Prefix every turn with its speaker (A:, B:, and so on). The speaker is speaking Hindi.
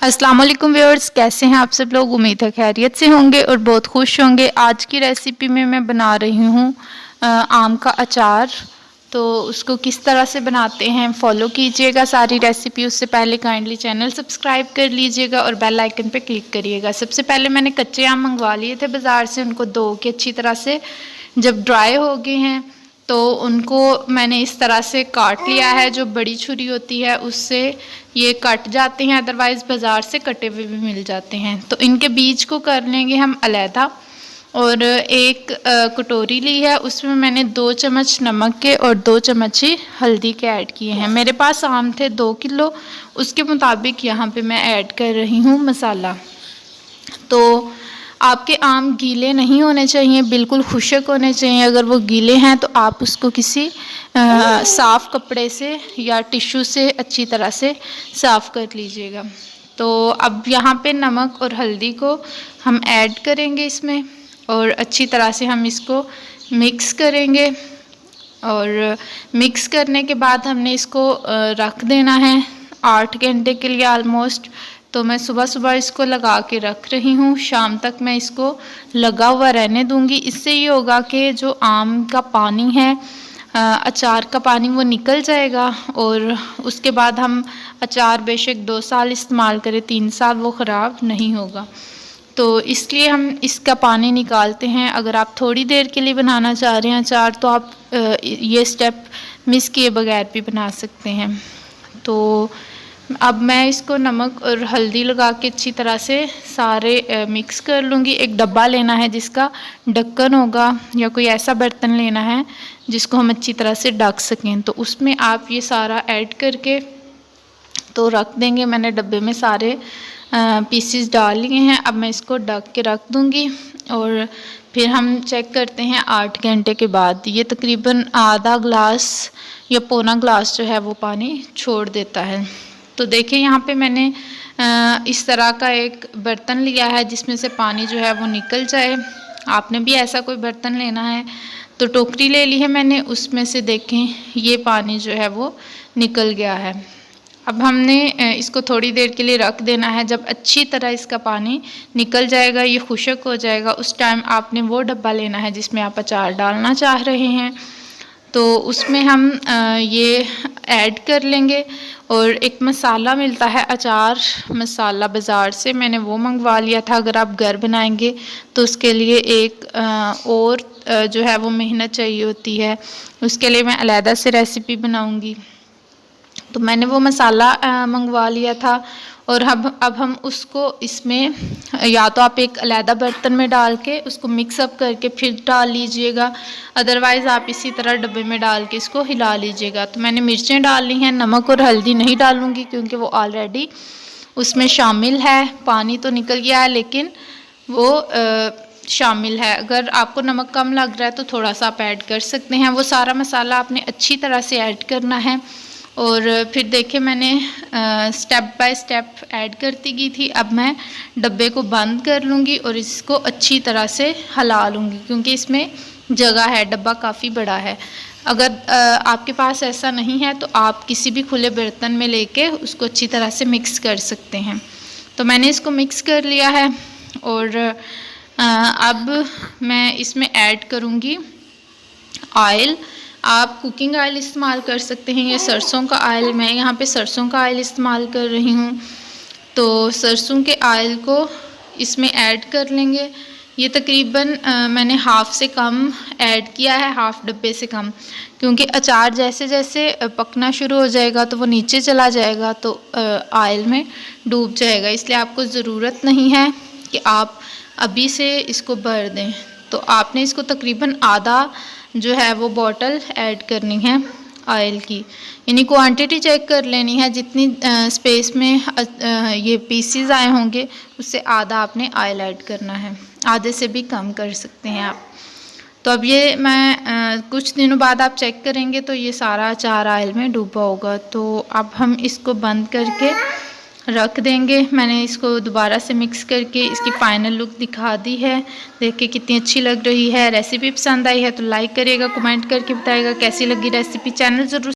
A: अस्सलाम वालेकुम व्यूअर्स, कैसे हैं आप सब लोग। उम्मीद है खैरियत से होंगे और बहुत खुश होंगे। आज की रेसिपी में मैं बना रही हूँ आम का अचार। तो उसको किस तरह से बनाते हैं फॉलो कीजिएगा सारी रेसिपी। उससे पहले काइंडली चैनल सब्सक्राइब कर लीजिएगा और बेल आइकन पे क्लिक करिएगा। सबसे पहले मैंने कच्चे आम मंगवा लिए थे बाज़ार से, उनको धो के अच्छी तरह से जब ड्राई हो गए हैं तो उनको मैंने इस तरह से काट लिया है। जो बड़ी छुरी होती है उससे ये कट जाते हैं, अदरवाइज़ बाज़ार से कटे हुए भी मिल जाते हैं। तो इनके बीज को कर लेंगे हम अलहदा। और एक कटोरी ली है, उसमें मैंने 2 चम्मच नमक के और 2 चम्मच ही हल्दी के ऐड किए हैं। मेरे पास आम थे 2 किलो, उसके मुताबिक यहाँ पे मैं ऐड कर रही हूँ मसाला। तो आपके आम गीले नहीं होने चाहिए, बिल्कुल खुश्क होने चाहिए। अगर वो गीले हैं तो आप उसको किसी साफ़ कपड़े से या टिश्यू से अच्छी तरह से साफ़ कर लीजिएगा। तो अब यहाँ पे नमक और हल्दी को हम ऐड करेंगे इसमें और अच्छी तरह से हम इसको मिक्स करेंगे। और मिक्स करने के बाद हमने इसको रख देना है 8 घंटे के लिए ऑलमोस्ट। तो मैं सुबह सुबह इसको लगा के रख रही हूँ, शाम तक मैं इसको लगा हुआ रहने दूँगी। इससे ये होगा कि जो आम का पानी है, अचार का पानी, वो निकल जाएगा। और उसके बाद हम अचार बेशक 2 साल इस्तेमाल करें, 3 साल, वो ख़राब नहीं होगा। तो इसलिए हम इसका पानी निकालते हैं। अगर आप थोड़ी देर के लिए बनाना चाह रहे हैं अचार तो आप ये स्टेप मिस किए बगैर भी बना सकते हैं। तो अब मैं इसको नमक और हल्दी लगा के अच्छी तरह से सारे मिक्स कर लूँगी। एक डब्बा लेना है जिसका ढक्कन होगा, या कोई ऐसा बर्तन लेना है जिसको हम अच्छी तरह से ढक सकें। तो उसमें आप ये सारा ऐड करके तो रख देंगे। मैंने डब्बे में सारे पीसीस डाल लिए हैं। अब मैं इसको ढक के रख दूँगी और फिर हम चेक करते हैं 8 घंटे के बाद। ये तकरीबन आधा ग्लास या पौना ग्लास जो है वो पानी छोड़ देता है। तो देखिए यहाँ पे मैंने इस तरह का एक बर्तन लिया है जिसमें से पानी जो है वो निकल जाए। आपने भी ऐसा कोई बर्तन लेना है। तो टोकरी ले ली है मैंने, उसमें से देखें ये पानी जो है वो निकल गया है। अब हमने इसको थोड़ी देर के लिए रख देना है। जब अच्छी तरह इसका पानी निकल जाएगा, ये खुश्क हो जाएगा, उस टाइम आपने वो डब्बा लेना है जिसमें आप अचार डालना चाह रहे हैं। तो उसमें हम ये ऐड कर लेंगे। और एक मसाला मिलता है अचार मसाला बाज़ार से, मैंने वो मंगवा लिया था। अगर आप घर बनाएंगे तो उसके लिए एक और जो है वो मेहनत चाहिए होती है, उसके लिए मैं अलहदा से रेसिपी बनाऊंगी। तो मैंने वो मसाला मंगवा लिया था। और अब हम उसको इसमें, या तो आप एक अलहदा बर्तन में डाल के उसको मिक्स अप करके फिर डाल लीजिएगा, अदरवाइज़ आप इसी तरह डब्बे में डाल के इसको हिला लीजिएगा। तो मैंने मिर्चें डाल ली हैं, नमक और हल्दी नहीं डालूँगी क्योंकि वो ऑलरेडी उसमें शामिल है। पानी तो निकल गया है लेकिन वो शामिल है। अगर आपको नमक कम लग रहा है तो थोड़ा सा आप ऐड कर सकते हैं। वो सारा मसाला आपने अच्छी तरह से ऐड करना है। और फिर देखिए मैंने स्टेप बाय स्टेप ऐड करती गई थी। अब मैं डब्बे को बंद कर लूँगी और इसको अच्छी तरह से हिला लूँगी क्योंकि इसमें जगह है, डब्बा काफ़ी बड़ा है। अगर आपके पास ऐसा नहीं है तो आप किसी भी खुले बर्तन में लेके उसको अच्छी तरह से मिक्स कर सकते हैं। तो मैंने इसको मिक्स कर लिया है। और अब मैं इसमें ऐड करूँगी ऑयल। आप कुकिंग ऑयल इस्तेमाल कर सकते हैं या सरसों का ऑयल। मैं यहाँ पे सरसों का ऑयल इस्तेमाल कर रही हूँ। तो सरसों के ऑयल को इसमें ऐड कर लेंगे। ये तकरीबन मैंने हाफ़ से कम ऐड किया है, हाफ़ डब्बे से कम, क्योंकि अचार जैसे जैसे पकना शुरू हो जाएगा तो वो नीचे चला जाएगा तो ऑयल में डूब जाएगा। इसलिए आपको ज़रूरत नहीं है कि आप अभी से इसको भर दें। तो आपने इसको तकरीबन आधा जो है वो बॉटल ऐड करनी है ऑयल की, यानी क्वांटिटी चेक कर लेनी है। जितनी स्पेस में ये पीसीज आए होंगे उससे आधा आपने ऑयल ऐड करना है, आधे से भी कम कर सकते हैं आप। तो अब ये मैं कुछ दिनों बाद आप चेक करेंगे तो ये सारा अचार ऑयल में डूबा होगा। तो अब हम इसको बंद करके रख देंगे। मैंने इसको दोबारा से मिक्स करके इसकी फ़ाइनल लुक दिखा दी है। देखिए कितनी अच्छी लग रही है। रेसिपी पसंद आई है तो लाइक करिएगा, कमेंट करके बताइएगा कैसी लगी रेसिपी। चैनल ज़रूर